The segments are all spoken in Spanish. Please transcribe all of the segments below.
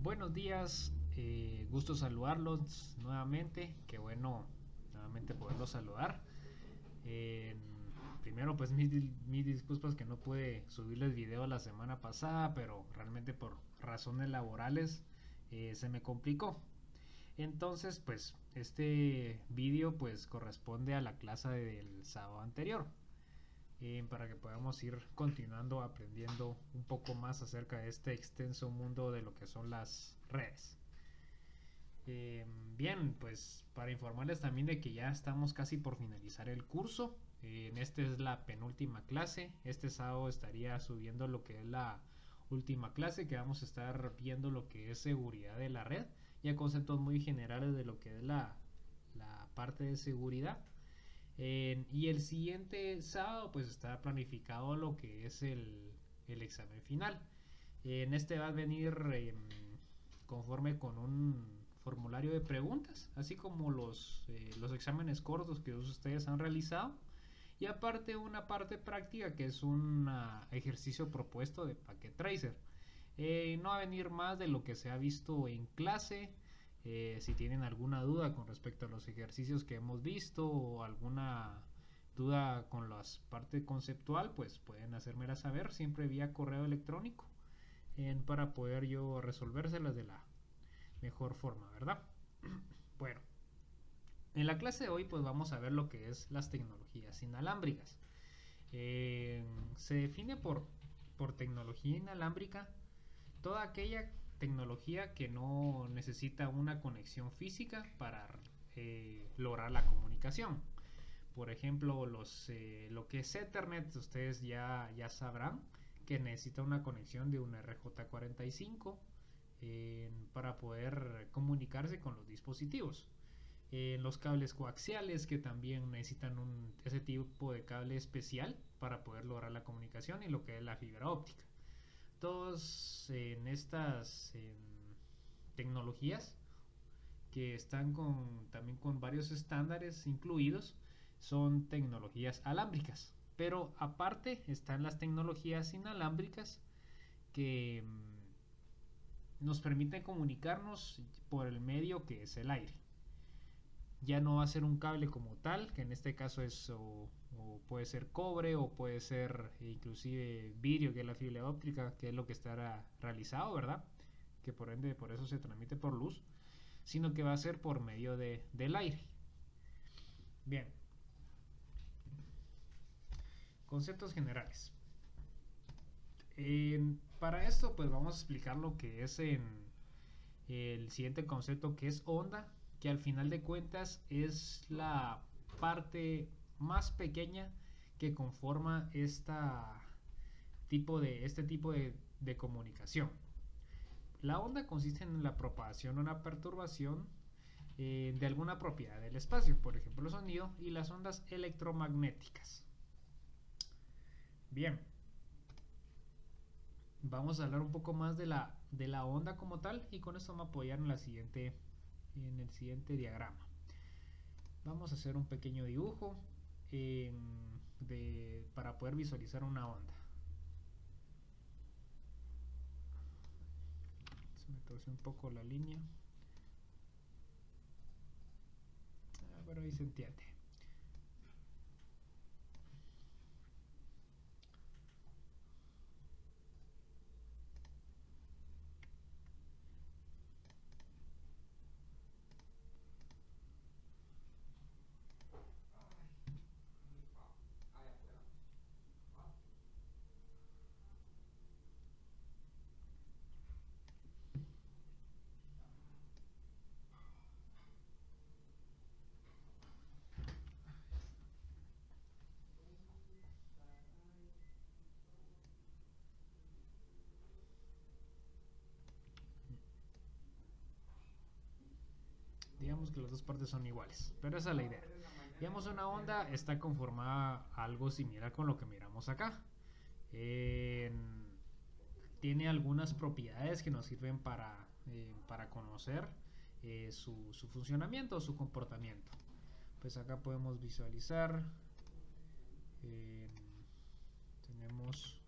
Buenos días, gusto saludarlos nuevamente, qué bueno nuevamente poderlos saludar. Eh, Primero pues mis disculpas que no pude subirles video la semana pasada, pero realmente por razones laborales se me complicó. Entonces pues este vídeo pues corresponde a la clase del sábado anterior. Para que podamos ir continuando aprendiendo un poco más acerca de este extenso mundo de lo que son las redes. Bien, pues para informarles también de que ya estamos casi por finalizar el curso. En esta es la penúltima clase. Este sábado estaría subiendo lo que es la última clase, que vamos a estar viendo lo que es seguridad de la red, ya conceptos muy generales de lo que es la parte de seguridad. Y el siguiente sábado pues está planificado lo que es el examen final. En este va a venir conforme con un formulario de preguntas, así como los exámenes cortos que ustedes han realizado. Y aparte una parte práctica que es un ejercicio propuesto de Packet Tracer. No va a venir más de lo que se ha visto en clase. Si tienen alguna duda con respecto a los ejercicios que hemos visto o alguna duda con la parte conceptual, pues pueden hacérmela saber siempre vía correo electrónico para poder yo resolvérselas de la mejor forma, ¿verdad? Bueno, en la clase de hoy pues vamos a ver lo que es las tecnologías inalámbricas. Se define por tecnología inalámbrica toda aquella tecnología que no necesita una conexión física para lograr la comunicación. Por ejemplo, lo que es Ethernet, ustedes ya sabrán que necesita una conexión de un RJ45 para poder comunicarse con los dispositivos. Los cables coaxiales que también necesitan ese tipo de cable especial para poder lograr la comunicación y lo que es la fibra óptica. Todos en estas tecnologías que están también con varios estándares incluidos son tecnologías alámbricas. Pero aparte están las tecnologías inalámbricas que nos permiten comunicarnos por el medio que es el aire. Ya no va a ser un cable como tal, que en este caso es o puede ser cobre o puede ser inclusive vidrio, que es la fibra óptica, que es lo que estará realizado, ¿verdad? Que por ende por eso se transmite por luz, sino que va a ser por medio del aire. Bien, conceptos generales. Para esto pues vamos a explicar lo que es en el siguiente concepto, que es onda, que al final de cuentas es la parte más pequeña que conforma este tipo de comunicación. La onda consiste en la propagación o la perturbación de alguna propiedad del espacio, por ejemplo el sonido y las ondas electromagnéticas. Bien, vamos a hablar un poco más de la onda como tal y con esto me apoyar en el siguiente diagrama. Vamos a hacer un pequeño dibujo para poder visualizar una onda. Se me torció un poco la línea, pero ahí se entiende. Digamos que las dos partes son iguales, pero esa es la idea. Digamos, una onda está conformada algo similar con lo que miramos acá. Tiene algunas propiedades que nos sirven para conocer su funcionamiento o su comportamiento. Pues acá podemos visualizar, eh, tenemos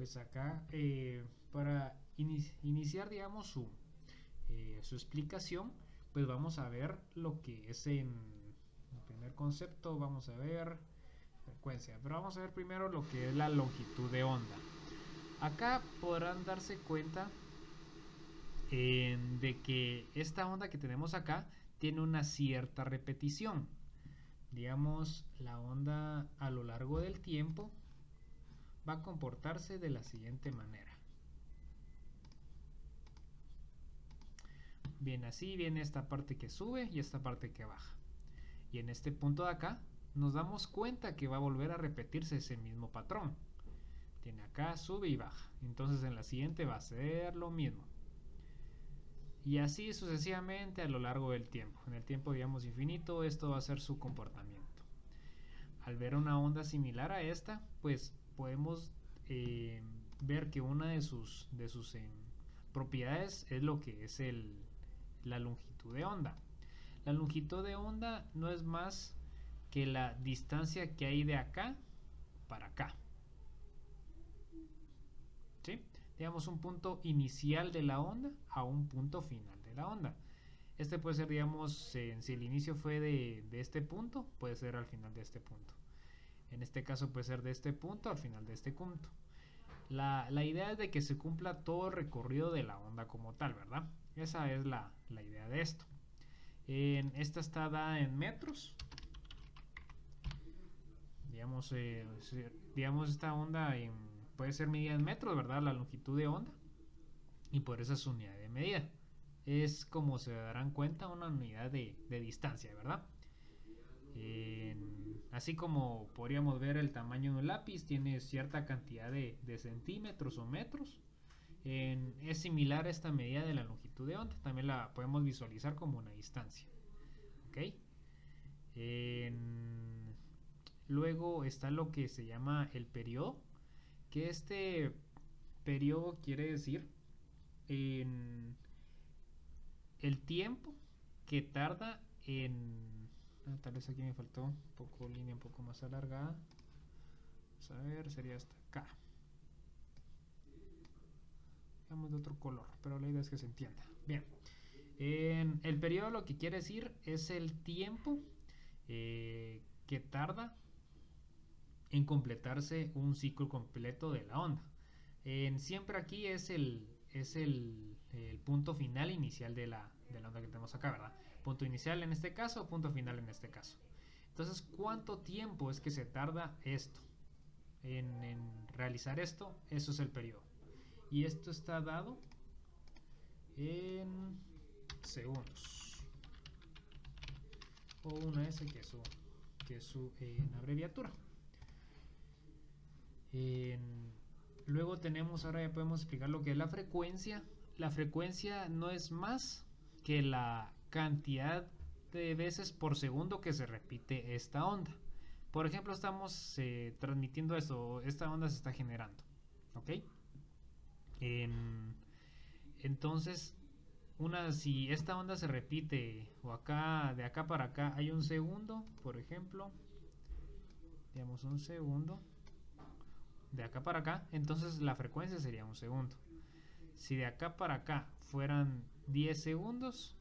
Pues acá, para iniciar, digamos, su explicación, pues vamos a ver lo que es en el primer concepto. Vamos a ver frecuencia, pero vamos a ver primero lo que es la longitud de onda. Acá podrán darse cuenta de que esta onda que tenemos acá tiene una cierta repetición. Digamos, la onda a lo largo del tiempo va a comportarse de la siguiente manera. Viene así, viene esta parte que sube y esta parte que baja. Y en este punto de acá nos damos cuenta que va a volver a repetirse ese mismo patrón. Tiene acá, sube y baja. Entonces en la siguiente va a ser lo mismo. Y así sucesivamente a lo largo del tiempo. En el tiempo, digamos, infinito, esto va a ser su comportamiento. Al ver una onda similar a esta, pues podemos ver que una de sus propiedades es lo que es la longitud de onda. La longitud de onda no es más que la distancia que hay de acá para acá. ¿Sí? Digamos, un punto inicial de la onda a un punto final de la onda. Este puede ser, digamos, si el inicio fue de este punto, puede ser al final de este punto. En este caso puede ser de este punto al final de este punto. La idea es de que se cumpla todo el recorrido de la onda como tal, ¿verdad? Esa es la idea de esto. Esta está dada en metros. Digamos esta onda puede ser medida en metros, ¿verdad? La longitud de onda. Y por eso es su unidad de medida. Es, como se darán cuenta, una unidad de distancia, ¿verdad? Así como podríamos ver el tamaño de un lápiz, tiene cierta cantidad de centímetros o metros. Es similar a esta medida de la longitud de onda. También la podemos visualizar como una distancia. ¿Ok? Luego está lo que se llama el periodo, que este periodo quiere decir el tiempo que tarda tal vez aquí me faltó un poco línea un poco más alargada. Vamos a ver, sería hasta acá. Digamos de otro color, pero la idea es que se entienda. Bien. El periodo lo que quiere decir es el tiempo que tarda en completarse un ciclo completo de la onda. Siempre aquí es el punto final inicial de la onda que tenemos acá, ¿verdad? Punto inicial en este caso, punto final en este caso. Entonces, ¿cuánto tiempo es que se tarda esto? En realizar esto, eso es el periodo. Y esto está dado en segundos. O una S que es su abreviatura. Luego tenemos, ahora ya podemos explicar lo que es la frecuencia. La frecuencia no es más que la cantidad de veces por segundo que se repite esta onda. Por ejemplo, estamos transmitiendo esto, esta onda se está generando, ¿ok? Entonces, si esta onda se repite, o de acá para acá hay un segundo, por ejemplo, digamos un segundo, de acá para acá, entonces la frecuencia sería un segundo. Si de acá para acá fueran 10 segundos,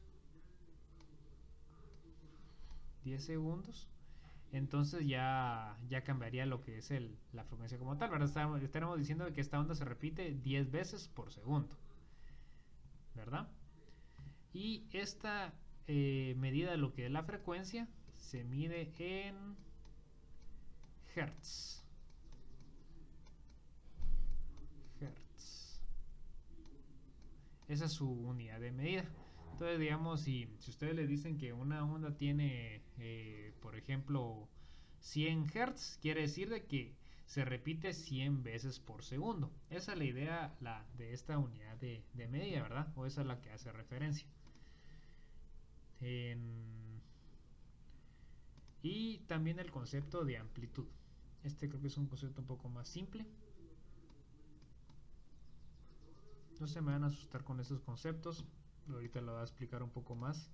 entonces ya cambiaría lo que es la frecuencia como tal, ¿verdad? Estaremos diciendo que esta onda se repite 10 veces por segundo, ¿verdad? Y esta medida de lo que es la frecuencia se mide en hertz. Esa es su unidad de medida. Entonces, digamos, si ustedes le dicen que una onda tiene, por ejemplo, 100 Hz, quiere decir de que se repite 100 veces por segundo. Esa es la idea de esta unidad de medida, ¿verdad? O esa es la que hace referencia. Y también el concepto de amplitud. Este creo que es un concepto un poco más simple. No se me van a asustar con estos conceptos. Ahorita lo voy a explicar un poco más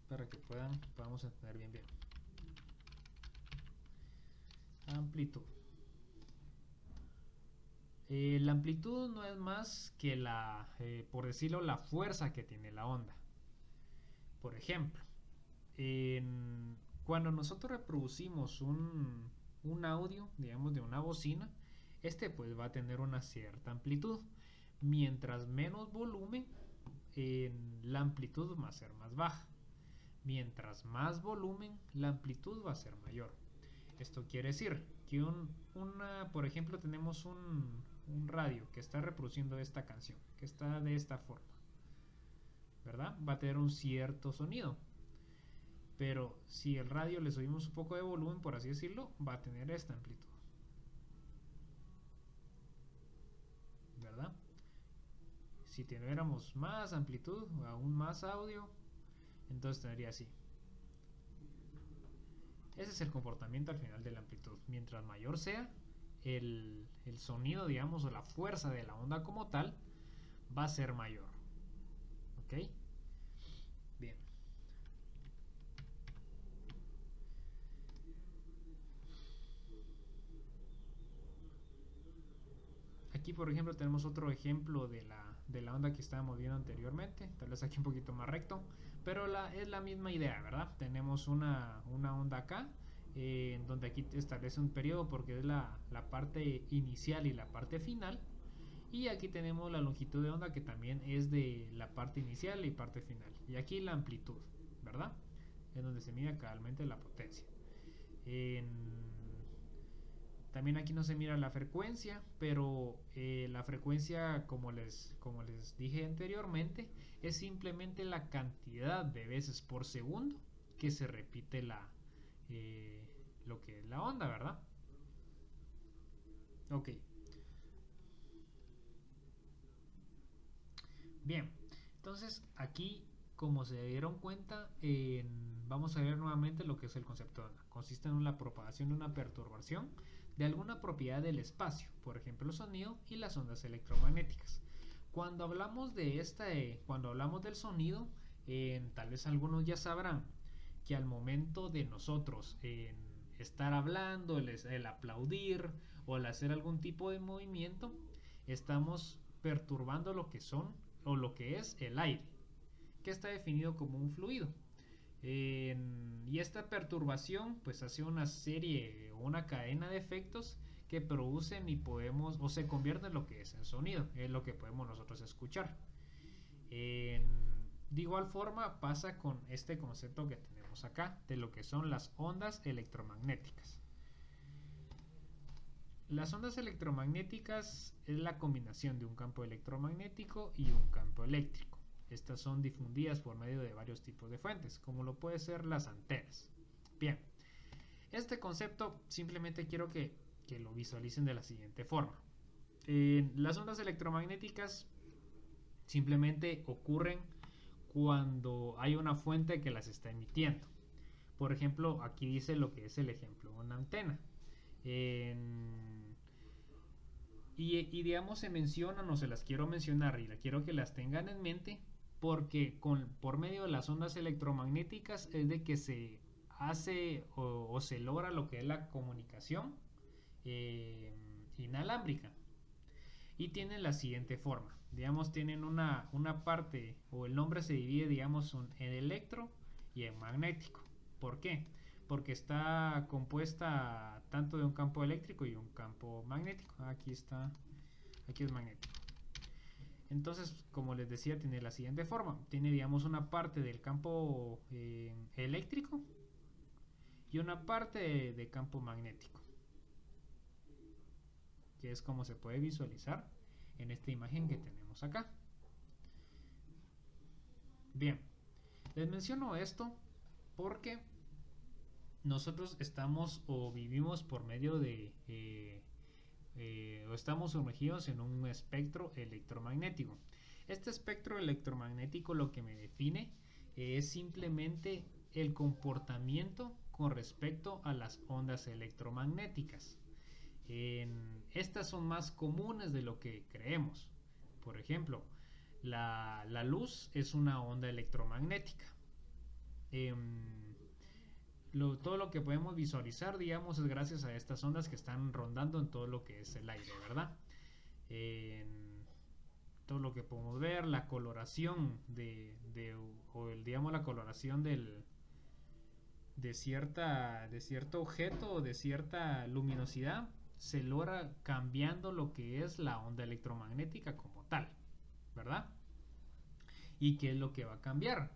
para que podamos entender bien. Amplitud. La amplitud no es más que por decirlo, la fuerza que tiene la onda. Por ejemplo, cuando nosotros reproducimos un audio, digamos, de una bocina, este pues va a tener una cierta amplitud. Mientras menos volumen, la amplitud va a ser más baja. Mientras más volumen, la amplitud va a ser mayor. Esto quiere decir que por ejemplo, tenemos un radio que está reproduciendo esta canción, que está de esta forma, ¿verdad? Va a tener un cierto sonido. Pero si el radio le subimos un poco de volumen, por así decirlo, va a tener esta amplitud, ¿verdad? Si tuviéramos más amplitud, aún más audio, entonces tendría así. Ese es el comportamiento al final de la amplitud. Mientras mayor sea el sonido, digamos, o la fuerza de la onda como tal, va a ser mayor. ¿Ok? Bien. Aquí, por ejemplo, tenemos otro ejemplo de la onda que estábamos viendo anteriormente. Tal vez aquí un poquito más recto. Pero es la misma idea, ¿verdad? Tenemos una onda acá, en donde aquí establece un periodo porque es la parte inicial y la parte final. Y aquí tenemos la longitud de onda que también es de la parte inicial y parte final. Y aquí la amplitud, ¿verdad? En donde se mide realmente la potencia. También aquí no se mira la frecuencia, pero la frecuencia, como les dije anteriormente, es simplemente la cantidad de veces por segundo que se repite lo que es la onda, ¿verdad? Ok. Bien, entonces aquí, como se dieron cuenta, vamos a ver nuevamente lo que es el concepto de onda. Consiste en la propagación de una perturbación de alguna propiedad del espacio, por ejemplo el sonido y las ondas electromagnéticas. Cuando hablamos cuando hablamos del sonido, tal vez algunos ya sabrán que al momento de nosotros estar hablando, el aplaudir o el hacer algún tipo de movimiento, estamos perturbando lo que son o lo que es el aire, que está definido como un fluido. Y esta perturbación pues hace una serie o una cadena de efectos que producen y podemos o se convierten en lo que es el sonido, es lo que podemos nosotros escuchar. De igual forma pasa con este concepto que tenemos acá de lo que son las ondas electromagnéticas. Las ondas electromagnéticas es la combinación de un campo electromagnético y un campo eléctrico. Estas son difundidas por medio de varios tipos de fuentes, como lo puede ser las antenas. Bien, este concepto simplemente quiero que lo visualicen de la siguiente forma. Las ondas electromagnéticas simplemente ocurren cuando hay una fuente que las está emitiendo. Por ejemplo, aquí dice lo que es el ejemplo, una antena. Y digamos se mencionan o se las quiero mencionar y la quiero que las tengan en mente porque por medio de las ondas electromagnéticas es de que se hace o se logra lo que es la comunicación inalámbrica. Y tienen la siguiente forma. Digamos, tienen una parte o el nombre se divide, digamos, en electro y en magnético. ¿Por qué? Porque está compuesta tanto de un campo eléctrico y un campo magnético. Aquí es magnético. Entonces, como les decía, tiene la siguiente forma. Tiene, digamos, una parte del campo eléctrico y una parte de campo magnético, que es como se puede visualizar en esta imagen que tenemos acá. Bien, les menciono esto porque nosotros estamos o vivimos por medio o estamos sumergidos en un espectro electromagnético. Este espectro electromagnético lo que me define es simplemente el comportamiento con respecto a las ondas electromagnéticas. Estas son más comunes de lo que creemos. Por ejemplo, la luz es una onda electromagnética. Todo lo que podemos visualizar, digamos, es gracias a estas ondas que están rondando en todo lo que es el aire, ¿verdad? todo lo que podemos ver, la coloración digamos la coloración de cierto objeto o de cierta luminosidad, se logra cambiando lo que es la onda electromagnética como tal, ¿verdad? ¿Y qué es lo que va a cambiar?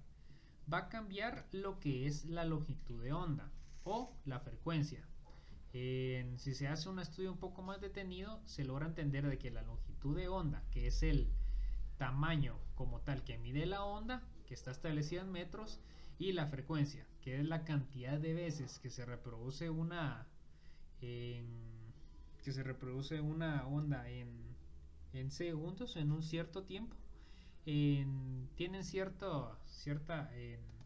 Va a cambiar lo que es la longitud de onda o la frecuencia. Si se hace un estudio un poco más detenido, se logra entender de que la longitud de onda, que es el tamaño como tal que mide la onda, que está establecida en metros, y la frecuencia, que es la cantidad de veces que se reproduce una onda en segundos, en un cierto tiempo, tienen cierta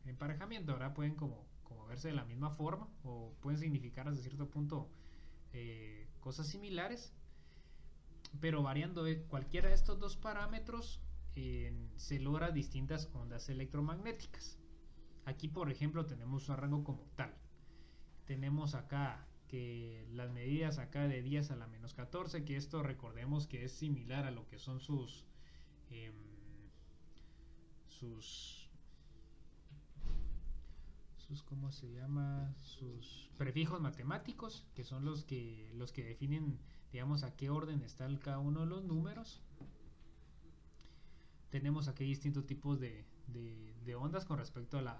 emparejamiento, ¿verdad? Pueden como verse de la misma forma o pueden significar hasta cierto punto cosas similares, pero variando cualquiera de estos dos parámetros se logra distintas ondas electromagnéticas. Aquí por ejemplo tenemos un rango como tal, tenemos acá que las medidas acá de 10 a la menos 14, que esto recordemos que es similar a lo que son sus ¿cómo se llama? Sus prefijos matemáticos, que son los que definen, digamos, a qué orden está cada uno de los números. Tenemos aquí distintos tipos de ondas con respecto a la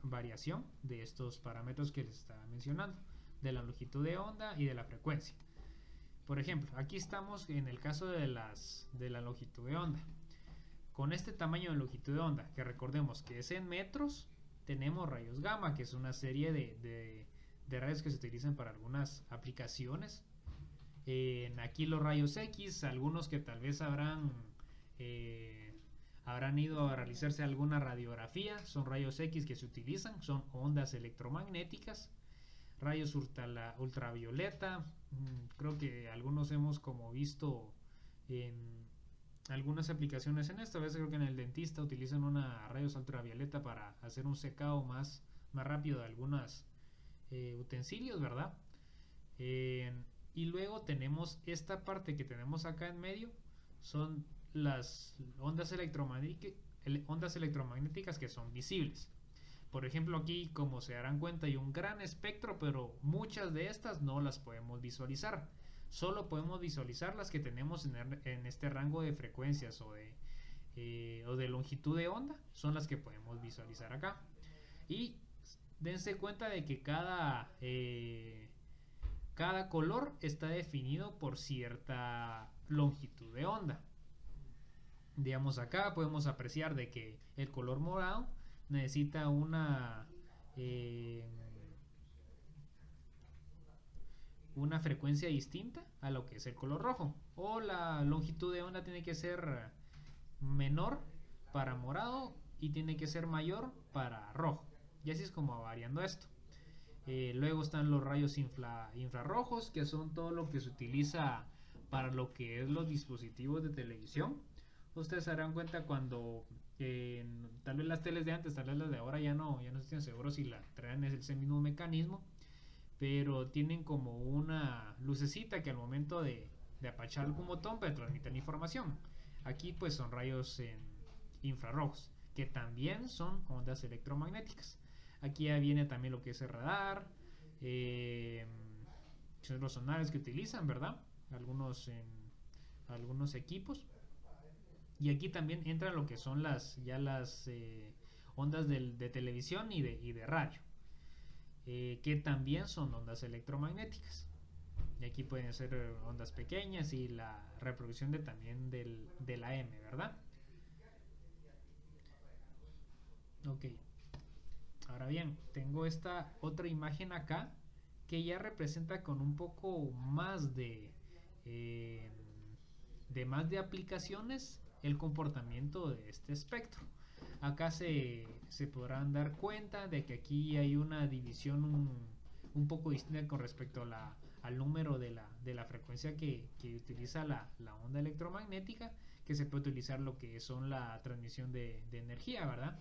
variación de estos parámetros que les estaba mencionando, de la longitud de onda y de la frecuencia. Por ejemplo, aquí estamos en el caso de la longitud de onda. Con este tamaño de longitud de onda, que recordemos que es en metros, tenemos rayos gamma, que es una serie de rayos que se utilizan para algunas aplicaciones. Aquí los rayos X, algunos que tal vez habrán ido a realizarse alguna radiografía, son rayos X que se utilizan, son ondas electromagnéticas. Rayos ultravioleta, creo que algunos hemos como visto en algunas aplicaciones en esto. A veces creo que en el dentista utilizan una rayos ultravioleta para hacer un secado más rápido de algunos utensilios, ¿verdad? Y luego tenemos esta parte que tenemos acá en medio, son las ondas electromagnéticas que son visibles. Por ejemplo, aquí, como se darán cuenta, hay un gran espectro, pero muchas de estas no las podemos visualizar. Solo podemos visualizar las que tenemos en este rango de frecuencias o de longitud de onda, son las que podemos visualizar acá. Y dense cuenta de que cada color está definido por cierta longitud de onda. Digamos, acá podemos apreciar de que el color morado necesita una frecuencia distinta a lo que es el color rojo, o la longitud de onda tiene que ser menor para morado y tiene que ser mayor para rojo, y así es como va variando esto. Luego están los rayos infrarrojos, que son todo lo que se utiliza para lo que es los dispositivos de televisión. Ustedes se darán cuenta cuando tal vez las teles de antes, tal vez las de ahora ya no estoy seguro si la traen ese mismo mecanismo, pero tienen como una lucecita que al momento de apachar algún botón pues transmiten información. Aquí pues son rayos infrarrojos, que también son ondas electromagnéticas. Aquí ya viene también lo que es el radar, son los sonares que utilizan, ¿verdad? Algunos equipos. Y aquí también entra lo que son las ondas de televisión y de radio, que también son ondas electromagnéticas. Y aquí pueden ser ondas pequeñas y la reproducción también de la M, ¿verdad? Ok. Ahora bien, tengo esta otra imagen acá que ya representa con un poco más más de aplicaciones el comportamiento de este espectro. Acá se podrán dar cuenta de que aquí hay una división un poco distinta con respecto al número de la frecuencia que utiliza la onda electromagnética, que se puede utilizar lo que son la transmisión de energía, ¿verdad?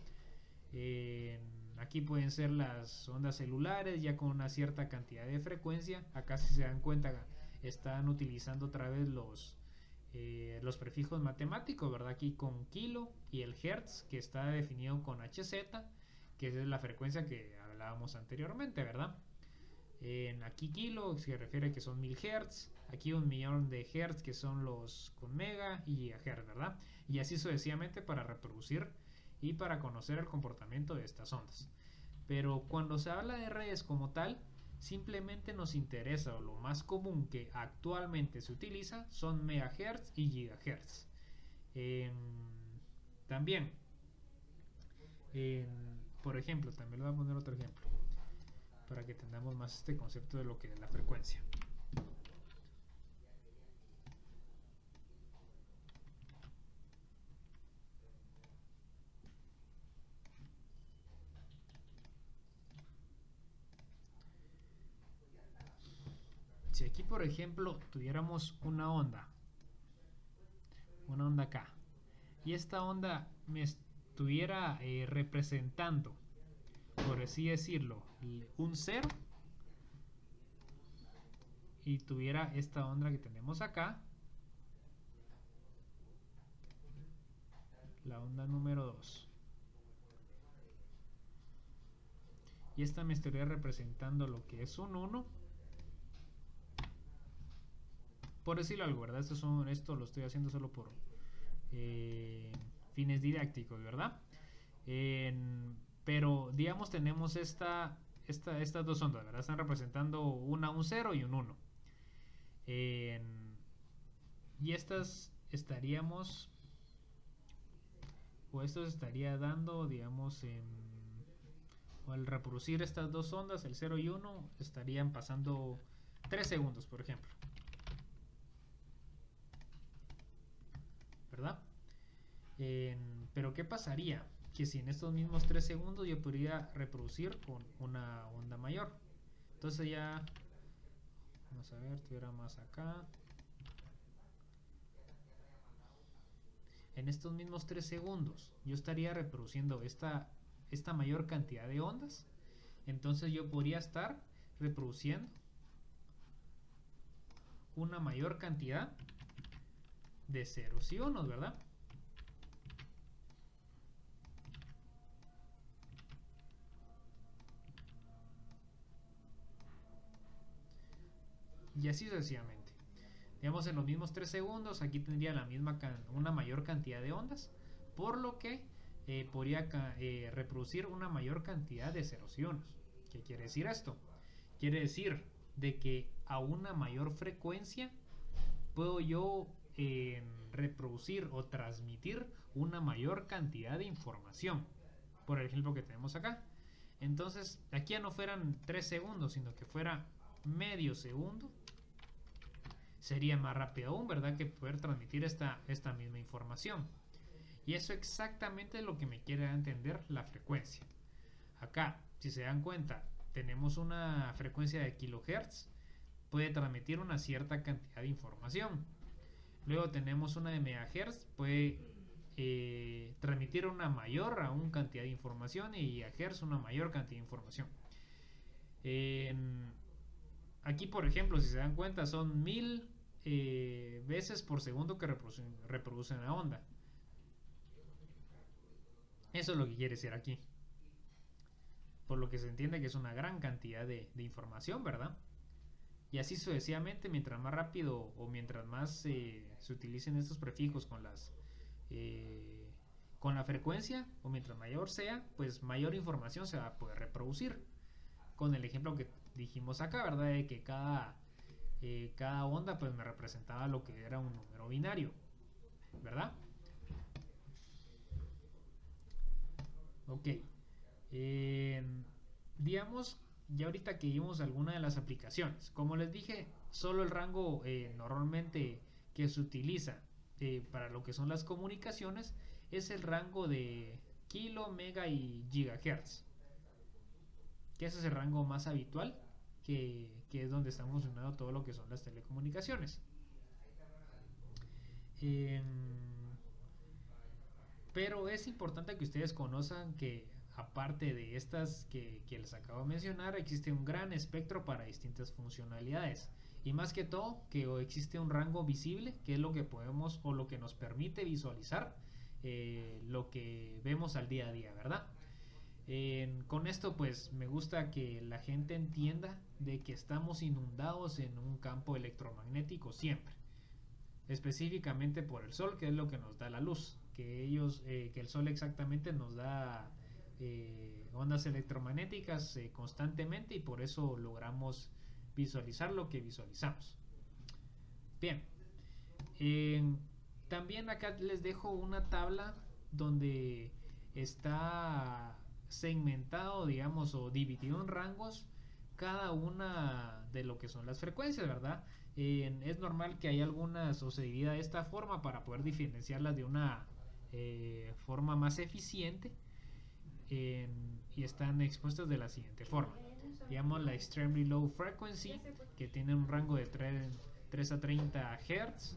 Aquí pueden ser las ondas celulares ya con una cierta cantidad de frecuencia. Acá, si se dan cuenta, están utilizando otra vez los prefijos matemáticos, ¿verdad? Aquí con kilo y el hertz que está definido con Hz, que es la frecuencia que hablábamos anteriormente, ¿verdad? Aquí kilo se refiere que son 1000 Hz, aquí 1.000.000 de Hz que son los con mega y gigahertz, ¿verdad? Y así sucesivamente para reproducir y para conocer el comportamiento de estas ondas. Pero cuando se habla de redes como tal, simplemente nos interesa, o lo más común que actualmente se utiliza son megahertz y gigahertz. También, por ejemplo, también le voy a poner otro ejemplo para que tengamos más este concepto de lo que es la frecuencia. Si aquí, por ejemplo, tuviéramos una onda acá, y esta onda me estuviera representando, por así decirlo, un 0, y tuviera esta onda que tenemos acá, la onda número 2, y esta me estaría representando lo que es un 1, por decirlo algo, ¿verdad? Esto lo estoy haciendo solo por fines didácticos, ¿verdad? Pero digamos tenemos estas dos ondas, ¿verdad? Están representando un 0 y un 1. Y estas estaríamos, o esto se estaría dando, digamos, o al reproducir estas dos ondas, el 0 y 1, estarían pasando 3 segundos, por ejemplo. ¿Verdad? Pero ¿qué pasaría? Que si en estos mismos 3 segundos yo podría reproducir con una onda mayor. Entonces ya, vamos a ver, tuviera más acá. En estos mismos 3 segundos yo estaría reproduciendo esta mayor cantidad de ondas. Entonces yo podría estar reproduciendo una mayor cantidad de ceros y unos, ¿verdad? Y así sucesivamente. Digamos, en los mismos 3 segundos aquí tendría una mayor cantidad de ondas, por lo que podría reproducir una mayor cantidad de ceros y unos. ¿Qué quiere decir esto? Quiere decir de que a una mayor frecuencia puedo yo reproducir o transmitir una mayor cantidad de información, por el ejemplo que tenemos acá. Entonces aquí ya no fueran 3 segundos, sino que fuera medio segundo, sería más rápido aún, ¿verdad? Que poder transmitir esta misma información. Y eso exactamente es lo que me quiere entender la frecuencia. Acá, si se dan cuenta, tenemos una frecuencia de kilohertz, puede transmitir una cierta cantidad de información. Luego tenemos una de megahertz, puede transmitir una mayor aún cantidad de información, y gigahertz una mayor cantidad de información. Aquí, por ejemplo, si se dan cuenta, son 1000 veces por segundo que reproducen la onda. Eso es lo que quiere decir aquí. Por lo que se entiende que es una gran cantidad de información, ¿verdad? Y así sucesivamente, mientras más rápido o mientras más se utilicen estos prefijos con la frecuencia, o mientras mayor sea, pues mayor información se va a poder reproducir. Con el ejemplo que dijimos acá, ¿verdad? De que cada onda pues me representaba lo que era un número binario, ¿verdad? Ok. Digamos, ya ahorita que vimos alguna de las aplicaciones, como les dije, solo el rango normalmente que se utiliza para lo que son las comunicaciones es el rango de kilo, mega y gigahertz, que ese es el rango más habitual, que es donde está funcionando todo lo que son las telecomunicaciones. Pero es importante que ustedes conozcan que aparte de estas que les acabo de mencionar, existe un gran espectro para distintas funcionalidades. Y más que todo, que existe un rango visible, que es lo que podemos o lo que nos permite visualizar lo que vemos al día a día, ¿verdad? Con esto pues me gusta que la gente entienda de que estamos inundados en un campo electromagnético siempre, específicamente por el sol, que es lo que nos da la luz, que el sol exactamente nos da ondas electromagnéticas constantemente, y por eso logramos visualizar lo que visualizamos. Bien, eh, también acá les dejo una tabla donde está segmentado, digamos, o dividido en rangos cada una de lo que son las frecuencias, ¿verdad? Es normal que hay algunas o se divida de esta forma para poder diferenciarlas de una forma más eficiente, y están expuestas de la siguiente forma. Digamos la Extremely Low Frequency, que tiene un rango de 3 a 30 Hz.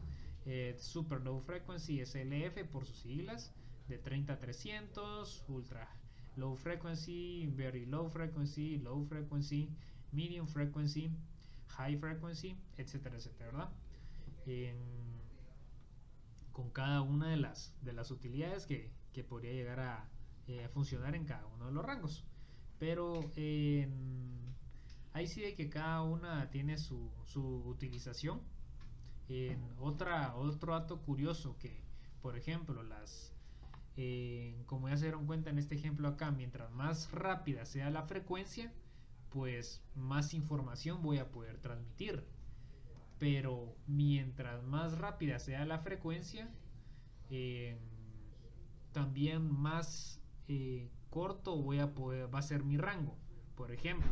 Super Low Frequency, SLF por sus siglas, de 30 a 300. Ultra Low Frequency, Very Low Frequency, Low Frequency, Medium Frequency, High Frequency, etcétera, etcétera, ¿verdad? Con cada una de las utilidades que podría llegar a funcionar en cada uno de los rangos. Pero ahí sí de que cada una tiene su utilización. Otro dato curioso, que por ejemplo como ya se dieron cuenta en este ejemplo acá, mientras más rápida sea la frecuencia, pues más información voy a poder transmitir. Pero mientras más rápida sea la frecuencia, eh, también más corto va a ser mi rango. Por ejemplo,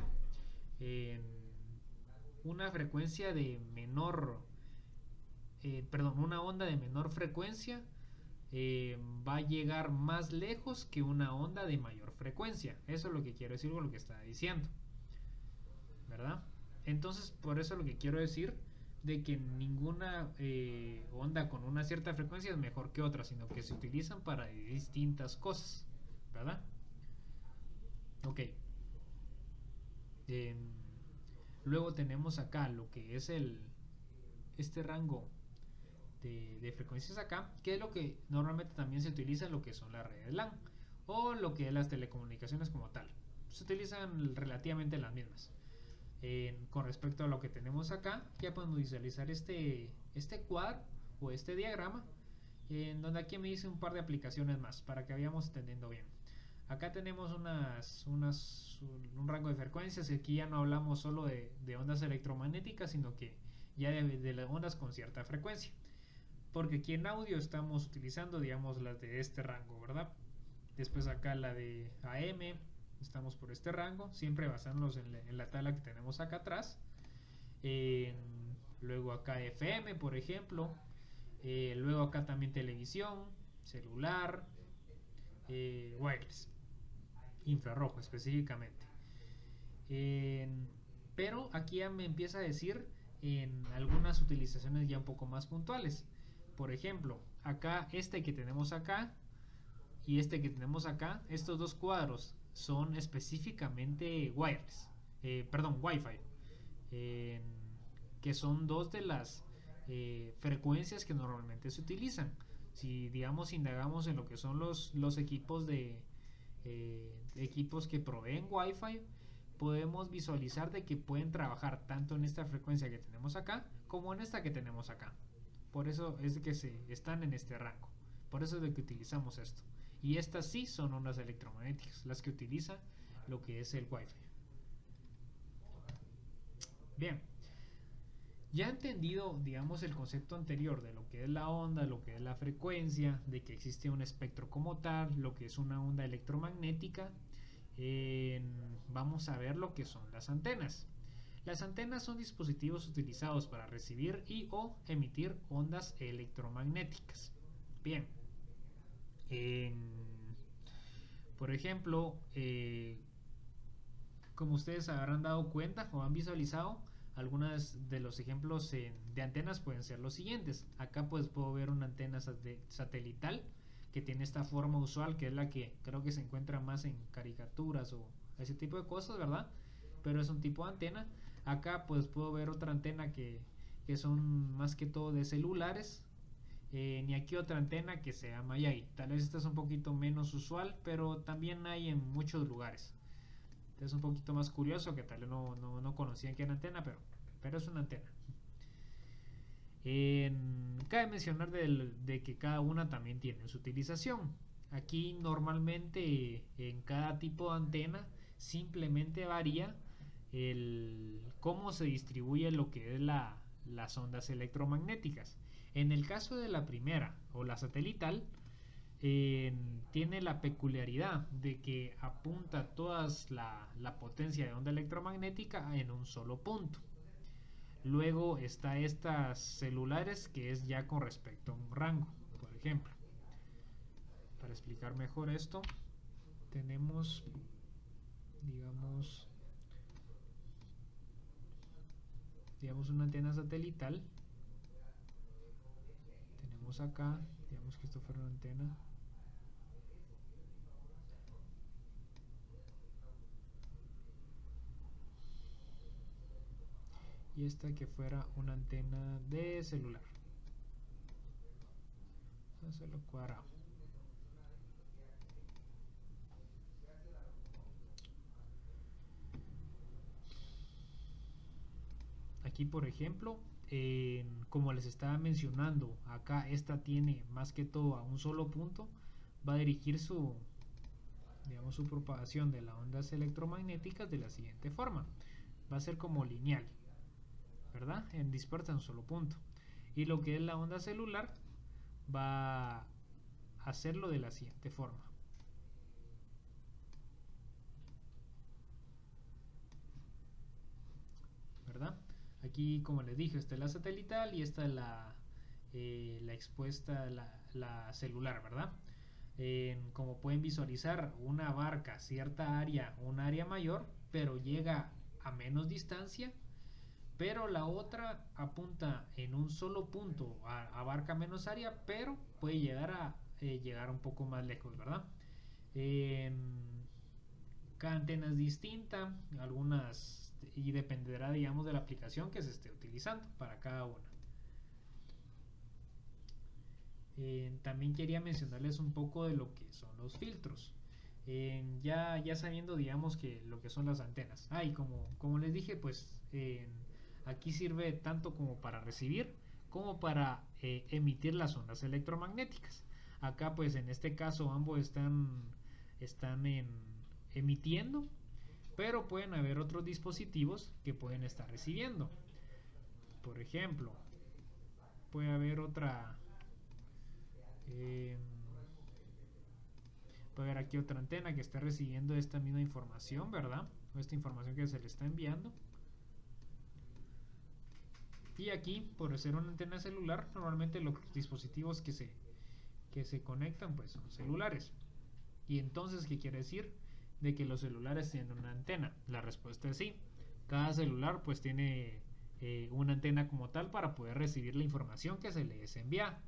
en una frecuencia de menor, perdón, una onda de menor frecuencia va a llegar más lejos que una onda de mayor frecuencia. Eso es lo que quiero decir con lo que estaba diciendo, ¿verdad? Entonces, por eso lo que quiero decir de que ninguna onda con una cierta frecuencia es mejor que otra, sino que se utilizan para distintas cosas, ¿verdad? Ok. Eh, Luego tenemos acá lo que es este rango de frecuencias acá, que es lo que normalmente también se utiliza en lo que son las redes LAN o lo que es las telecomunicaciones como tal. Se utilizan relativamente las mismas. Con respecto a lo que tenemos acá, ya podemos visualizar este cuadro o este diagrama, en donde aquí me dice un par de aplicaciones más para que vayamos entendiendo bien. Acá tenemos un rango de frecuencias, y aquí ya no hablamos solo de ondas electromagnéticas, sino que ya de las ondas con cierta frecuencia, porque aquí en audio estamos utilizando, digamos, las de este rango, ¿verdad? Después acá la de AM, estamos por este rango, siempre basándonos en la tabla que tenemos acá atrás. Luego acá FM, por ejemplo. Luego acá también televisión, celular, wireless, infrarrojo específicamente. Pero aquí ya me empieza a decir en algunas utilizaciones ya un poco más puntuales. Por ejemplo, acá este que tenemos acá y este que tenemos acá, estos dos cuadros son específicamente wireless, perdón, Wi-Fi, que son dos de las frecuencias que normalmente se utilizan. Si digamos indagamos en lo que son los equipos equipos que proveen Wi-Fi, podemos visualizar de que pueden trabajar tanto en esta frecuencia que tenemos acá como en esta que tenemos acá. Por eso es de que están en este rango. Por eso es de que utilizamos esto. Y estas sí son ondas electromagnéticas, las que utiliza lo que es el Wi-Fi. Bien, ya entendido, digamos, el concepto anterior de lo que es la onda, lo que es la frecuencia, de que existe un espectro como tal, lo que es una onda electromagnética, vamos a ver lo que son las antenas. Las antenas son dispositivos utilizados para recibir y o emitir ondas electromagnéticas. Bien, por ejemplo, como ustedes habrán dado cuenta o han visualizado, algunos de los ejemplos de antenas pueden ser los siguientes. Acá pues puedo ver una antena satelital que tiene esta forma usual, que es la que creo que se encuentra más en caricaturas o ese tipo de cosas, ¿verdad? Pero es un tipo de antena. Acá pues puedo ver otra antena que son más que todo de celulares. Ni aquí otra antena que se llama Yagi. Tal vez esta es un poquito menos usual, pero también hay en muchos lugares. Es un poquito más curioso, que tal vez no conocían que era antena, pero es una antena. Cabe mencionar de que cada una también tiene su utilización. Aquí normalmente en cada tipo de antena simplemente varía cómo se distribuye lo que es las ondas electromagnéticas. En el caso de la primera o la satelital, tiene la peculiaridad de que apunta toda la potencia de onda electromagnética en un solo punto. Luego está estas celulares, que es ya con respecto a un rango. Por ejemplo, para explicar mejor esto, tenemos, digamos una antena satelital. Tenemos acá, digamos que esto fuera una antena. Y esta que fuera una antena de celular. Vamos a hacerlo cuadrado. Aquí, por ejemplo, como les estaba mencionando, acá esta tiene más que todo a un solo punto. Va a dirigir su propagación de las ondas electromagnéticas de la siguiente forma. Va a ser como lineal, ¿verdad? En dispersa en un solo punto. Y lo que es la onda celular va a hacerlo de la siguiente forma. ¿Verdad? Aquí, como les dije, esta es la satelital y esta es la expuesta, la celular, ¿verdad? Como pueden visualizar, una abarca cierta área, un área mayor, pero llega a menos distancia, pero la otra apunta en un solo punto, abarca menos área, pero puede llegar un poco más lejos, ¿verdad? Cada antena es distinta, algunas, y dependerá, digamos, de la aplicación que se esté utilizando para cada una. También quería mencionarles un poco de lo que son los filtros. Ya sabiendo, digamos, que lo que son las antenas. Y como les dije, pues aquí sirve tanto como para recibir como para emitir las ondas electromagnéticas. Acá, pues en este caso, ambos están emitiendo, pero pueden haber otros dispositivos que pueden estar recibiendo. Por ejemplo, puede haber eh, puede haber aquí otra antena que esté recibiendo esta misma información, ¿verdad? O esta información que se le está enviando. Y aquí, por ser una antena celular, normalmente los dispositivos que se conectan pues son celulares. Y entonces, ¿qué quiere decir? De que los celulares tienen una antena. La respuesta es sí. Cada celular pues tiene una antena como tal para poder recibir la información que se les envía.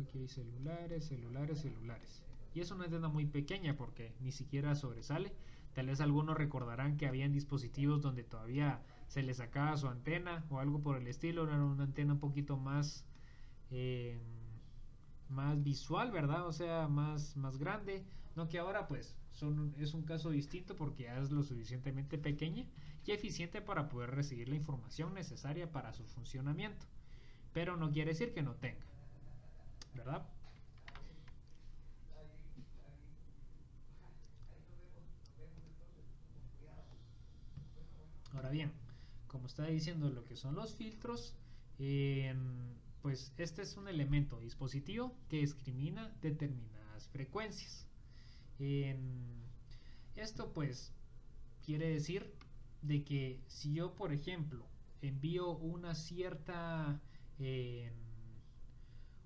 Aquí hay celulares, celulares, celulares. Y es una antena muy pequeña porque ni siquiera sobresale. Tal vez algunos recordarán que habían dispositivos donde todavía se les sacaba su antena o algo por el estilo. Era una antena un poquito eh, más visual, ¿verdad? O sea, más grande. No, que ahora pues es un caso distinto porque ya es lo suficientemente pequeña y eficiente para poder recibir la información necesaria para su funcionamiento. Pero no quiere decir que no tenga, ¿verdad? Ahora bien, como estaba diciendo lo que son los filtros, eh, pues este es un elemento dispositivo que discrimina determinadas frecuencias. Eh, Esto pues quiere decir de que si yo, por ejemplo, envío eh,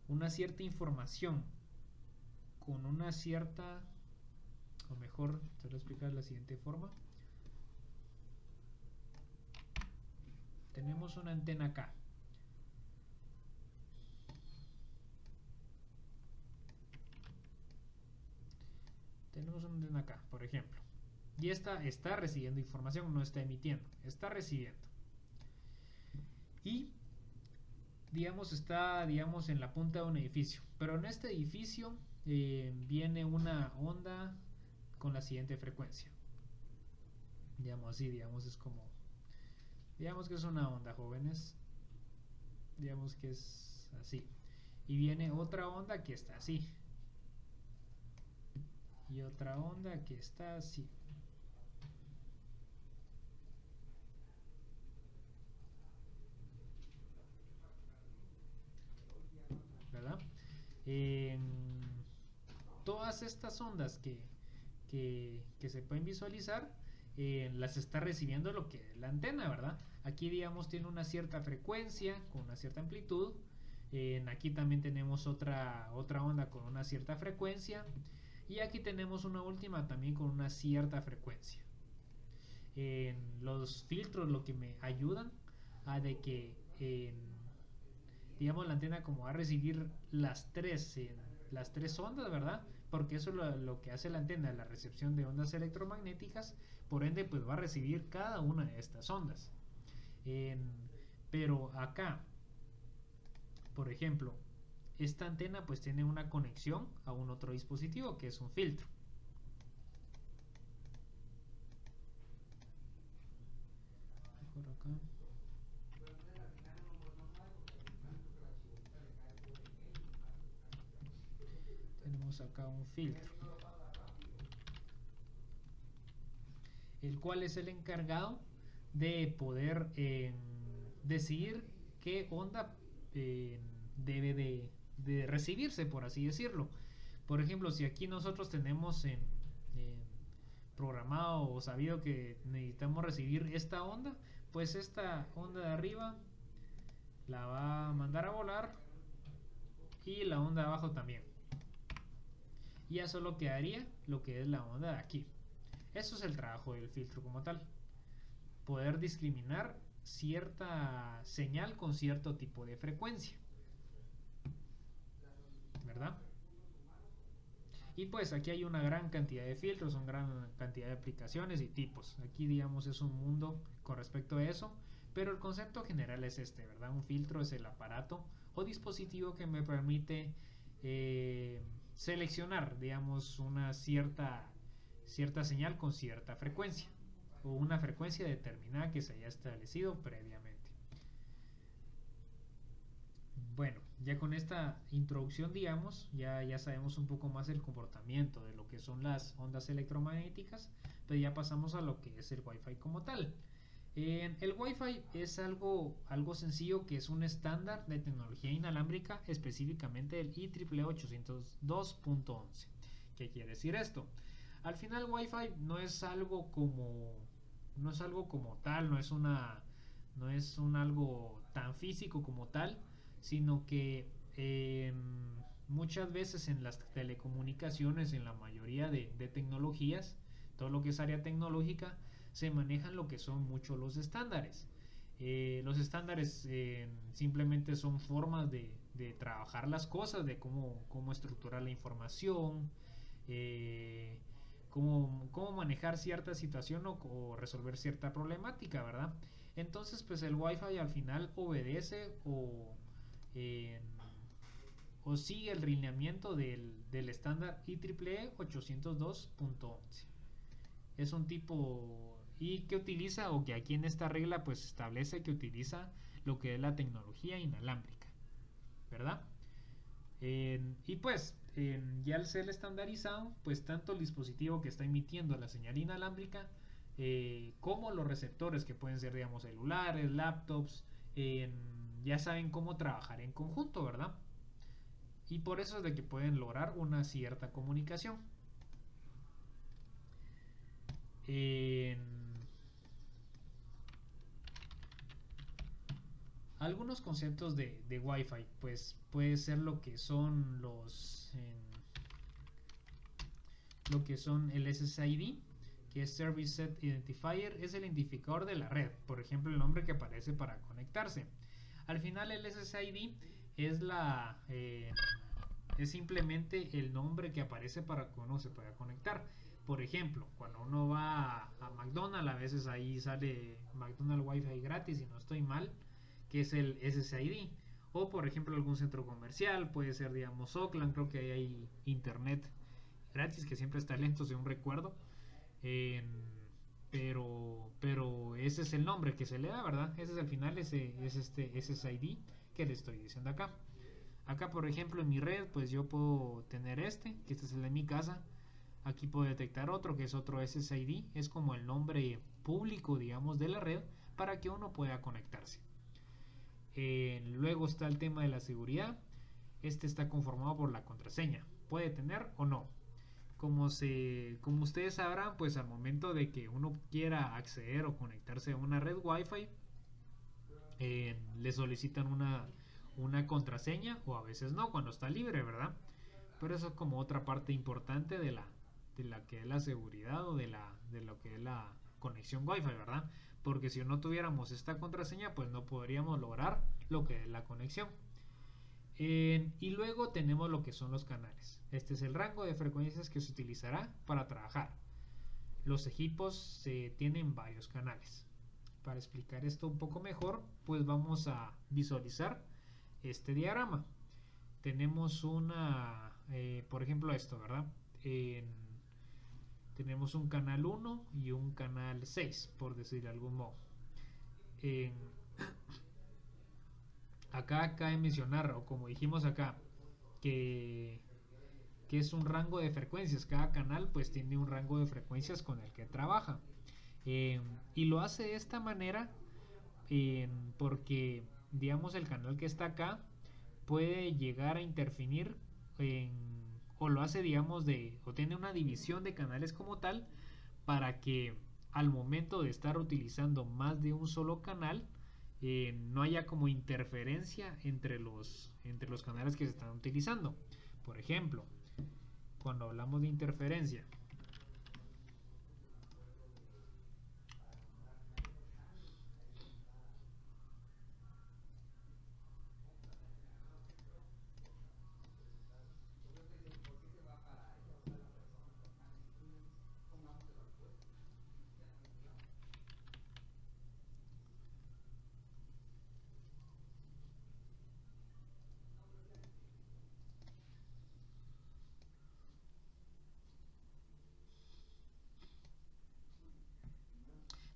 una cierta información con una cierta, o mejor, te lo voy a explicar de la siguiente forma. Tenemos una antena acá. tenemos una antena acá, por ejemplo. Y esta está recibiendo información, no está emitiendo, está recibiendo. Y digamos está en la punta de un edificio, pero en este edificio viene una onda con la siguiente frecuencia. Digamos así, es como, digamos que es una onda, jóvenes, digamos que es así, y viene otra onda que está así, y otra onda que está así. ¿Verdad? Todas estas ondas que se pueden visualizar las está recibiendo lo que es la antena, ¿verdad? Aquí digamos tiene una cierta frecuencia con una cierta amplitud. Aquí también tenemos otra onda con una cierta frecuencia, y aquí tenemos una última también con una cierta frecuencia. Los filtros lo que me ayudan a de que digamos la antena como va a recibir las tres ondas, ¿verdad? Porque eso es lo que hace la antena, la recepción de ondas electromagnéticas, por ende pues va a recibir cada una de estas ondas. Pero acá, por ejemplo, esta antena pues tiene una conexión a un otro dispositivo que es un filtro. Por acá. Tenemos acá un filtro, el cual es el encargado de poder decidir qué onda debe de recibirse, por así decirlo. Por ejemplo, si aquí nosotros tenemos en programado o sabido que necesitamos recibir esta onda, pues esta onda de arriba la va a mandar a volar, y la onda de abajo también. Y ya solo quedaría lo que es la onda de aquí. Eso es el trabajo del filtro como tal. Poder discriminar cierta señal con cierto tipo de frecuencia, ¿verdad? Y pues aquí hay una gran cantidad de filtros, una gran cantidad de aplicaciones y tipos. Aquí digamos es un mundo con respecto a eso, pero el concepto general es este, ¿verdad? Un filtro es el aparato o dispositivo que me permite seleccionar, digamos, una cierta señal con cierta frecuencia, o una frecuencia determinada que se haya establecido previamente. Bueno, ya con esta introducción, digamos, ya sabemos un poco más el comportamiento de lo que son las ondas electromagnéticas, pero ya pasamos a lo que es el Wi-Fi como tal. El Wi-Fi es algo sencillo, que es un estándar de tecnología inalámbrica, específicamente el IEEE 802.11. ¿Qué quiere decir esto? Al final Wi-Fi no es algo como tal, no es un algo tan físico como tal, sino que muchas veces en las telecomunicaciones, en la mayoría de tecnologías, todo lo que es área tecnológica, se manejan lo que son mucho los estándares. Los estándares simplemente son formas de trabajar las cosas, de cómo estructurar la información, cómo manejar cierta situación o resolver cierta problemática, ¿verdad? Entonces, pues el Wi-Fi al final obedece eh, o sigue el lineamiento del estándar IEEE 802.11. Es un tipo y que utiliza, o que aquí en esta regla pues establece que utiliza lo que es la tecnología inalámbrica, ¿verdad? Y pues ya al ser estandarizado, pues tanto el dispositivo que está emitiendo la señal inalámbrica como los receptores, que pueden ser, digamos, celulares, laptops, ya saben cómo trabajar en conjunto, ¿verdad? Y por eso es de que pueden lograr una cierta comunicación. Algunos conceptos de Wi-Fi, pues puede ser lo que son lo que son el SSID, que es Service Set Identifier, es el identificador de la red, por ejemplo el nombre que aparece para conectarse. Al final el SSID es simplemente el nombre que aparece para que uno se pueda conectar. Por ejemplo, cuando uno va a McDonald's, a veces ahí sale McDonald's Wi-Fi gratis, si no estoy mal, que es el SSID. O por ejemplo algún centro comercial, puede ser digamos Oakland, creo que ahí hay internet gratis, que siempre está lento según recuerdo. Eh, pero ese es el nombre que se le da, ¿verdad? Ese es el final, ese es este SSID que le estoy diciendo acá. Acá por ejemplo en mi red pues yo puedo tener que este es el de mi casa. Aquí puedo detectar otro que es otro SSID, es como el nombre público digamos de la red para que uno pueda conectarse. Luego está el tema de la seguridad. Este está conformado por la contraseña. Puede tener o no. Como ustedes sabrán, pues al momento de que uno quiera acceder o conectarse a una red Wi-Fi, le solicitan una contraseña o a veces no, cuando está libre, ¿verdad? Pero eso es como otra parte importante de la que es la seguridad o de lo que es la conexión Wi-Fi, ¿verdad? Porque si no tuviéramos esta contraseña, pues no podríamos lograr lo que es la conexión. Y luego tenemos lo que son los canales. Este es el rango de frecuencias que se utilizará para trabajar. Los equipos tienen varios canales. Para explicar esto un poco mejor, pues vamos a visualizar este diagrama. Tenemos por ejemplo esto, ¿verdad? Tenemos un canal 1 y un canal 6, por decir de algún modo. Acá cabe mencionar, o como dijimos acá, que, que es un rango de frecuencias. Cada canal pues tiene un rango de frecuencias con el que trabaja. Y lo hace de esta manera porque, digamos, el canal que está acá puede llegar a interferir o lo hace, digamos, o tiene una división de canales como tal para que al momento de estar utilizando más de un solo canal, no haya como interferencia entre los canales que se están utilizando. Por ejemplo, cuando hablamos de interferencia,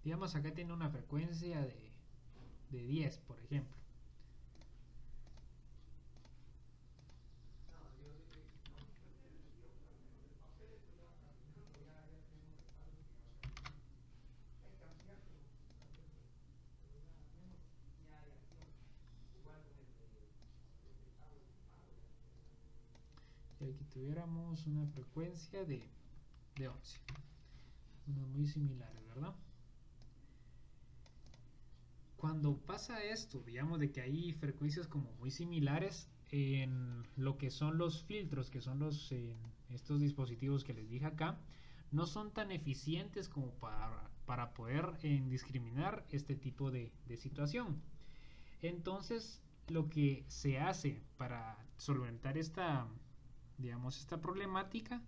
digamos acá tiene una frecuencia de 10, por ejemplo. Y aquí tuviéramos una frecuencia de 11. Unos muy similares, ¿verdad? Cuando pasa esto, digamos de que hay frecuencias como muy similares en lo que son los filtros, que son estos dispositivos que les dije acá, no son tan eficientes como para poder discriminar este tipo de situación. Entonces, lo que se hace para solventar digamos, esta problemática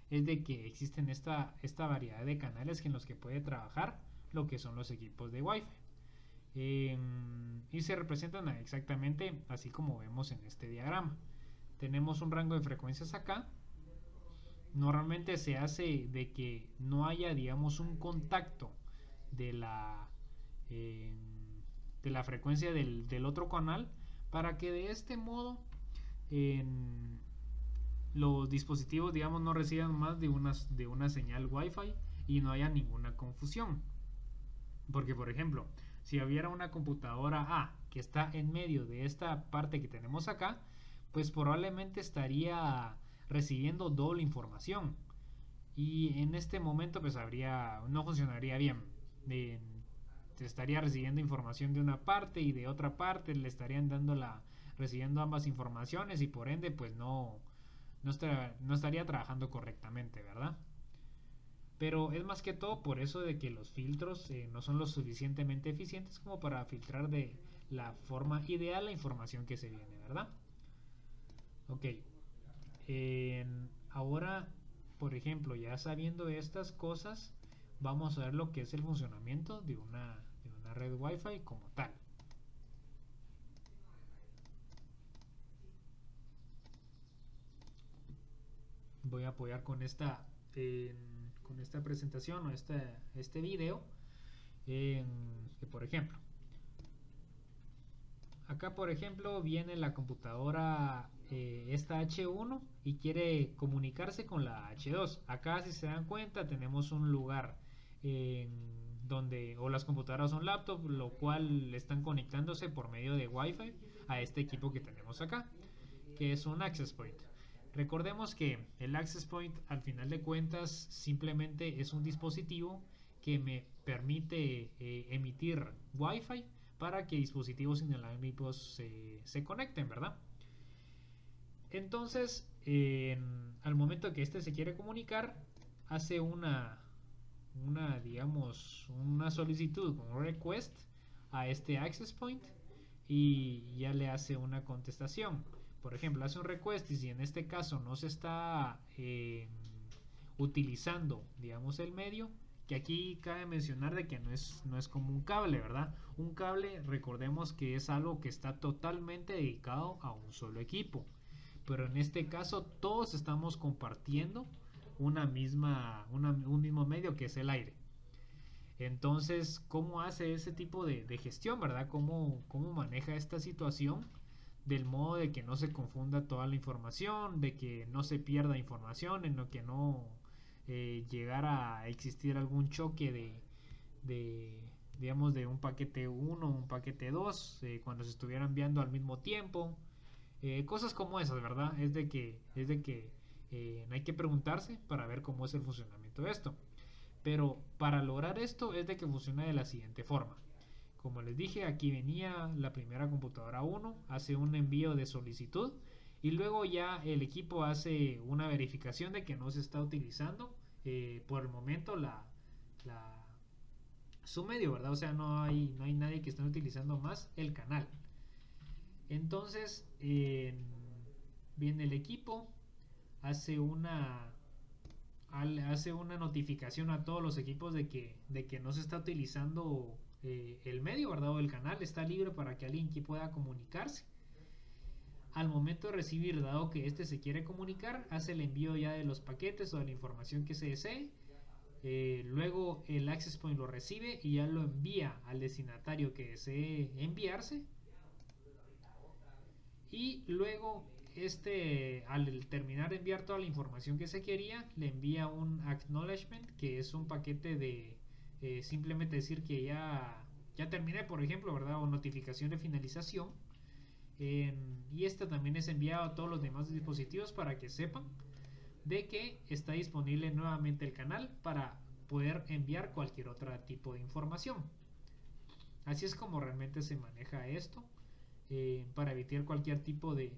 es de que existen esta variedad de canales en los que puede trabajar lo que son los equipos de Wi-Fi. Y se representan exactamente así como vemos en este diagrama. Tenemos un rango de frecuencias acá. Normalmente se hace de que no haya, digamos, un contacto de la frecuencia del otro canal para que de este modo los dispositivos, digamos, no reciban más de una señal Wi-Fi y no haya ninguna confusión. Porque, por ejemplo, si hubiera una computadora A que está en medio de esta parte que tenemos acá, pues probablemente estaría recibiendo doble información. Y en este momento pues no funcionaría bien. Estaría recibiendo información de una parte y de otra parte le estarían recibiendo ambas informaciones y por ende pues no estaría trabajando correctamente, ¿verdad? Pero es más que todo por eso de que los filtros no son lo suficientemente eficientes como para filtrar de la forma ideal la información que se viene, ¿verdad? Ok. Ahora por ejemplo, ya sabiendo estas cosas, vamos a ver lo que es el funcionamiento de una red Wi-Fi como tal. Voy a apoyar con esta presentación o este video que, por ejemplo, acá por ejemplo viene la computadora esta H1 y quiere comunicarse con la H2. Acá, si se dan cuenta, tenemos un lugar donde o las computadoras son laptop, lo cual están conectándose por medio de Wi-Fi a este equipo que tenemos acá, que es un access point. Recordemos que el access point, al final de cuentas, simplemente es un dispositivo que me permite emitir Wi-Fi para que dispositivos inalámbricos se conecten, ¿verdad? Entonces, al momento que este se quiere comunicar, hace digamos, una solicitud, un request a este access point y ya le hace una contestación. Por ejemplo, hace un request y si en este caso no se está utilizando, digamos, el medio, que aquí cabe mencionar de que no es como un cable, ¿verdad? Un cable, recordemos que es algo que está totalmente dedicado a un solo equipo, pero en este caso todos estamos compartiendo un mismo medio, que es el aire. Entonces, ¿cómo hace ese tipo de gestión, verdad? ¿Cómo maneja esta situación? Del modo de que no se confunda toda la información, de que no se pierda información, en lo que no llegara a existir algún choque digamos, de un paquete 1 un paquete 2 cuando se estuviera enviando al mismo tiempo. Cosas como esas, ¿verdad? Es de que hay que preguntarse para ver cómo es el funcionamiento de esto. Pero para lograr esto es de que funciona de la siguiente forma. Como les dije, aquí venía la primera computadora 1, hace un envío de solicitud y luego ya el equipo hace una verificación de que no se está utilizando por el momento su medio, ¿verdad? O sea, no hay nadie que esté utilizando más el canal. Entonces, viene el equipo, hace una notificación a todos los equipos de que no se está utilizando el medio, ¿verdad? O el canal está libre para que alguien aquí pueda comunicarse. Al momento de recibir, dado que este se quiere comunicar, hace el envío ya de los paquetes o de la información que se desee. Luego el access point lo recibe y ya lo envía al destinatario que desee enviarse. Y luego al terminar de enviar toda la información que se quería, le envía un acknowledgement, que es un paquete de simplemente decir que ya terminé, por ejemplo, ¿verdad? O notificación de finalización. Y este también es enviado a todos los demás dispositivos para que sepan de que está disponible nuevamente el canal para poder enviar cualquier otro tipo de información. Así es como realmente se maneja esto. Para evitar cualquier tipo de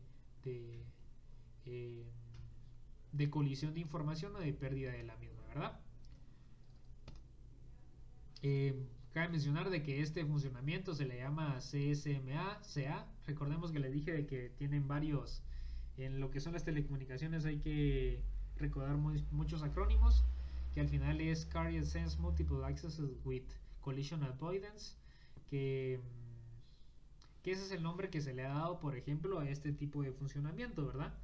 colisión de información o de pérdida de la misma, ¿verdad? Cabe mencionar de que este funcionamiento se le llama CSMA. Recordemos que les dije de que tienen varios, en lo que son las telecomunicaciones hay que recordar muchos acrónimos, que al final es Carrier Sense Multiple Access with Collision Avoidance, que ese es el nombre que se le ha dado, por ejemplo, a este tipo de funcionamiento, ¿verdad?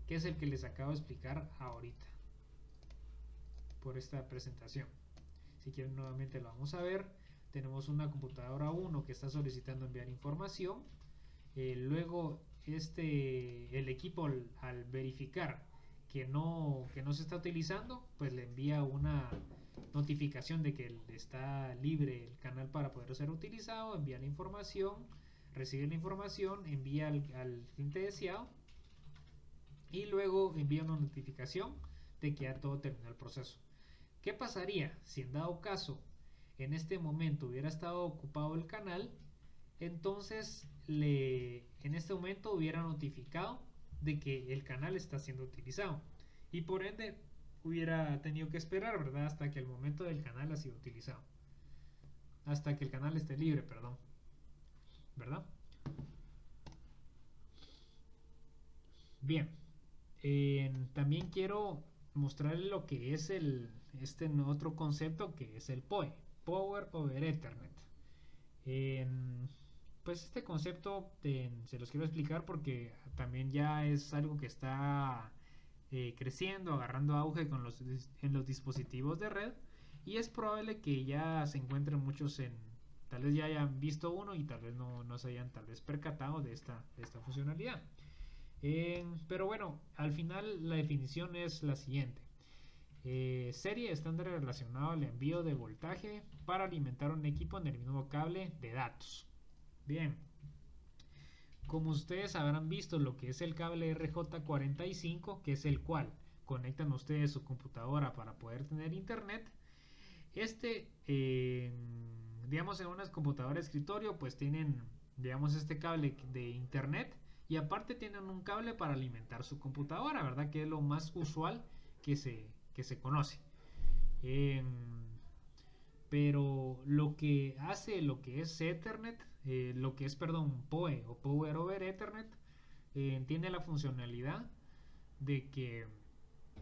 Que es el que les acabo de explicar ahorita por esta presentación. Si quieren nuevamente lo vamos a ver. Tenemos una computadora 1 que está solicitando enviar información. Luego el equipo al verificar que no se está utilizando, pues le envía una notificación de que está libre el canal para poder ser utilizado, envía la información, recibe la información, envía al cliente deseado y luego envía una notificación de que ya todo terminó el proceso. ¿Qué pasaría si en dado caso en este momento hubiera estado ocupado el canal? Entonces en este momento hubiera notificado de que el canal está siendo utilizado y por ende hubiera tenido que esperar, ¿verdad? Hasta que el momento del canal ha sido utilizado, hasta que el canal esté libre, perdón, ¿verdad? Bien, también quiero mostrarles lo que es este otro concepto que es el PoE, Power over Ethernet. Pues este concepto se los quiero explicar porque también ya es algo que está creciendo, agarrando auge en los dispositivos de red, y es probable que ya se encuentren muchos tal vez ya hayan visto uno y tal vez no se hayan tal vez percatado de esta funcionalidad. Pero bueno, al final la definición es la siguiente. Serie estándar relacionado al envío de voltaje para alimentar un equipo en el mismo cable de datos. Bien, como ustedes habrán visto lo que es el cable RJ45, que es el cual conectan ustedes su computadora para poder tener internet, digamos en unas computadoras de escritorio pues tienen, digamos, este cable de internet, y aparte tienen un cable para alimentar su computadora, ¿verdad? Que es lo más usual que se conoce. Eh, pero lo que hace lo que es Ethernet, lo que es, perdón, PoE o Power over Ethernet, tiene la funcionalidad de que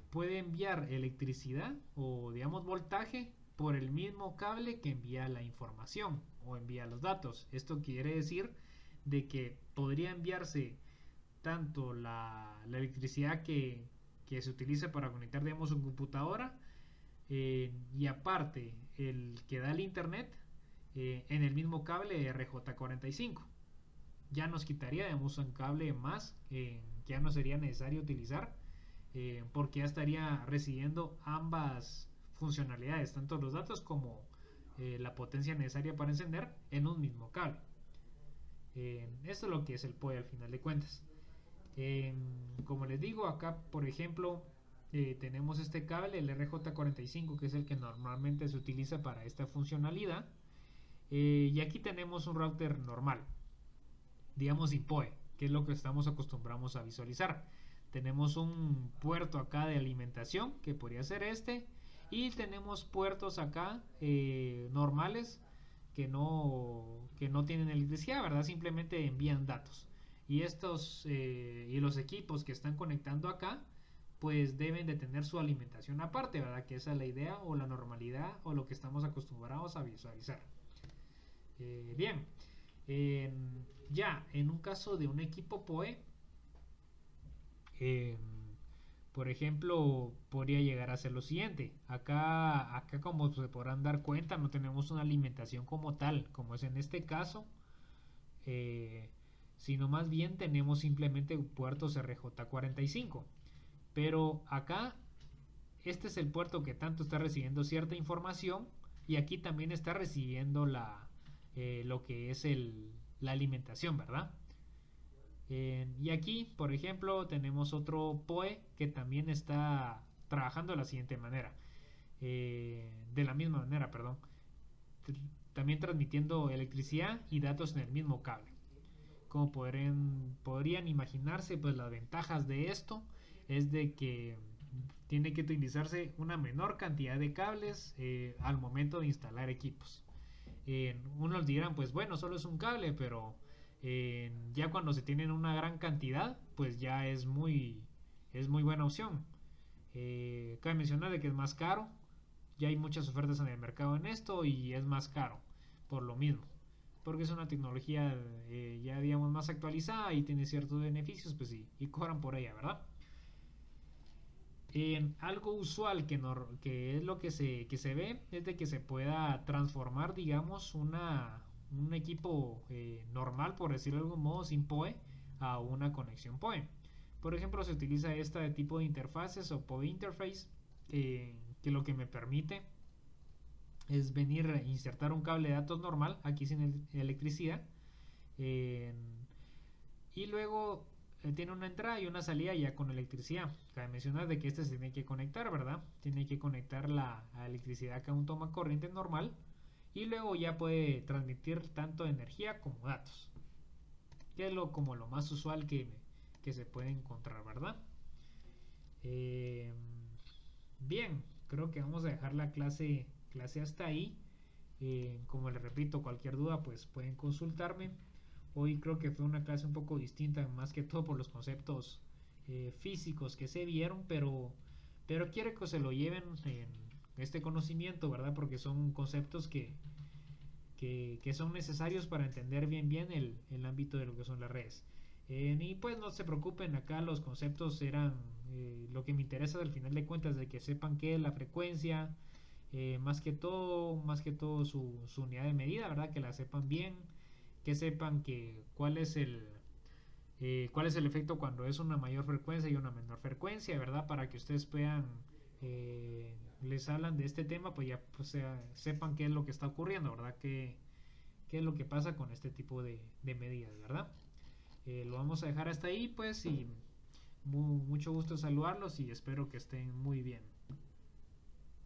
puede enviar electricidad o, digamos, voltaje por el mismo cable que envía la información o envía los datos. Esto quiere decir de que podría enviarse tanto la electricidad que se utiliza para conectar, digamos, su computadora, y aparte el que da el internet, en el mismo cable RJ45. Ya nos quitaría, digamos, un cable más que ya no sería necesario utilizar, porque ya estaría recibiendo ambas funcionalidades, tanto los datos como la potencia necesaria para encender en un mismo cable. Esto es lo que es el PoE al final de cuentas. Como les digo, acá por ejemplo tenemos este cable, el RJ45, que es el que normalmente se utiliza para esta funcionalidad, y aquí tenemos un router normal, digamos sin PoE, que es lo que estamos acostumbrados a visualizar. Tenemos un puerto acá de alimentación, que podría ser este, y tenemos puertos acá normales que no tienen electricidad, ¿verdad? Simplemente envían datos. Y y los equipos que están conectando acá, pues deben de tener su alimentación aparte, ¿verdad? Que esa es la idea o la normalidad o lo que estamos acostumbrados a visualizar. Bien, ya en un caso de un equipo PoE, eh, por ejemplo, podría llegar a ser lo siguiente. Acá como se podrán dar cuenta, no tenemos una alimentación como tal, como es en este caso, eh, sino más bien tenemos simplemente puertos RJ45. Pero acá, este es el puerto que tanto está recibiendo cierta información, y aquí también está recibiendo lo que es la alimentación, ¿verdad? Y aquí, por ejemplo, tenemos otro PoE que también está trabajando de la siguiente manera. De la misma manera, perdón. También transmitiendo electricidad y datos en el mismo cable. Como podrían imaginarse, pues las ventajas de esto es de que tiene que utilizarse una menor cantidad de cables al momento de instalar equipos. Unos dirán, pues bueno, solo es un cable, pero ya cuando se tienen una gran cantidad, pues ya es muy buena opción. Cabe mencionar de que es más caro, ya hay muchas ofertas en el mercado en esto y es más caro por lo mismo, porque es una tecnología ya digamos más actualizada y tiene ciertos beneficios, pues sí, y cobran por ella, ¿verdad? Algo usual que es lo que se ve es de que se pueda transformar, digamos, un equipo normal, por decirlo de algún modo, sin PoE, a una conexión PoE. Por ejemplo, se utiliza esta de tipo de interfaces o PoE interface, que lo que me permite es venir a insertar un cable de datos normal, aquí sin electricidad, eh, y luego tiene una entrada y una salida ya con electricidad. Cabe mencionar de que este se tiene que conectar, ¿verdad? Tiene que conectar la electricidad que aún toma corriente normal, y luego ya puede transmitir tanto energía como datos, que es como lo más usual que se puede encontrar, ¿verdad? Eh, Bien, creo que vamos a dejar la clase hasta ahí. Como les repito, cualquier duda pues pueden consultarme. Hoy creo que fue una clase un poco distinta, más que todo por los conceptos físicos que se vieron, pero quiero que se lo lleven en este conocimiento, ¿verdad? Porque son conceptos que son necesarios para entender bien el ámbito de lo que son las redes. Y pues no se preocupen, acá los conceptos eran lo que me interesa al final de cuentas, de que sepan qué es la frecuencia, más que todo su unidad de medida, ¿verdad? Que la sepan bien, que sepan que cuál es el efecto cuando es una mayor frecuencia y una menor frecuencia, ¿verdad? Para que ustedes puedan, les hablan de este tema, pues ya pues, sepan qué es lo que está ocurriendo, ¿verdad? Qué es lo que pasa con este tipo de medidas, ¿verdad? Lo vamos a dejar hasta ahí, pues, y mucho gusto saludarlos y espero que estén muy bien.